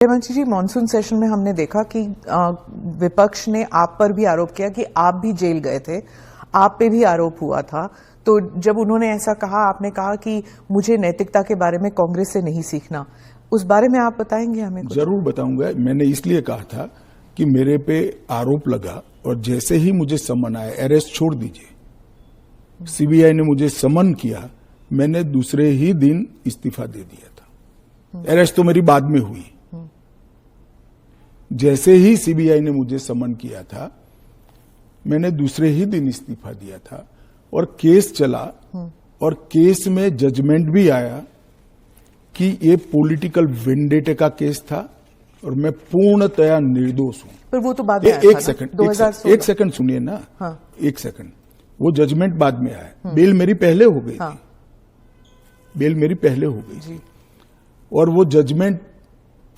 हेमंत जी, monsoon session में हमने देखा कि विपक्ष ने आप पर भी आरोप किया कि आप भी जेल गए थे, आप पे भी आरोप हुआ था। तो जब उन्होंने ऐसा कहा, आपने कहा कि मुझे नैतिकता के बारे में कांग्रेस से नहीं सीखना, उस बारे में आप बताएंगे हमें कुछ? जरूर बताऊंगा। मैंने इसलिए कहा था कि मेरे पे आरोप लगा और जैसे ही मुझे समन आया, अरेस्ट छोड़ दीजिए, सीबीआई ने मुझे समन किया, मैंने दूसरे ही दिन इस्तीफा दे दिया था। अरेस्ट तो मेरी बाद में हुई। जैसे ही सीबीआई ने मुझे समन किया था, मैंने दूसरे ही दिन इस्तीफा दिया था और केस चला और केस में जजमेंट भी आया कि ये पॉलिटिकल वेंडेटे का केस था और मैं पूर्णतया निर्दोष हूं। पर वो तो बाद में आया एक था सेकंड, 2016। एक सेकंड सुनिए ना। हाँ। एक सेकंड, वो जजमेंट बाद में आया। बेल मेरी पहले हो गई थी। बेल मेरी पहले हो गई थी और वो जजमेंट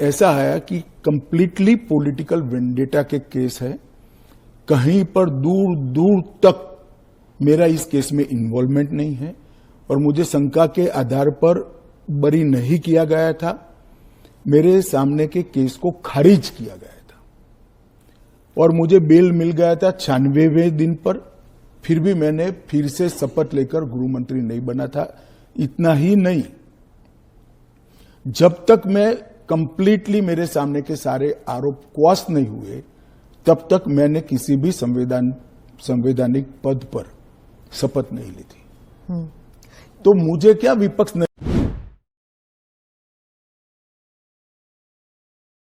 ऐसा आया कि कंप्लीटली पॉलिटिकल वेंडेटा के केस है। कहीं पर दूर दूर तक मेरा इस केस में इन्वॉल्वमेंट नहीं है और मुझे शंका के आधार पर बरी नहीं किया गया था। मेरे सामने के केस को खारिज किया गया था और मुझे बेल मिल गया था 96वें दिन पर। फिर भी मैंने फिर से शपथ लेकर गृह मंत्री नहीं बना था। इतना ही नहीं, जब तक मैं कंप्लीटली मेरे सामने के सारे आरोप क्वाश नहीं हुए, तब तक मैंने किसी भी संवैधानिक पद पर शपथ नहीं ली थी। तो मुझे क्या विपक्ष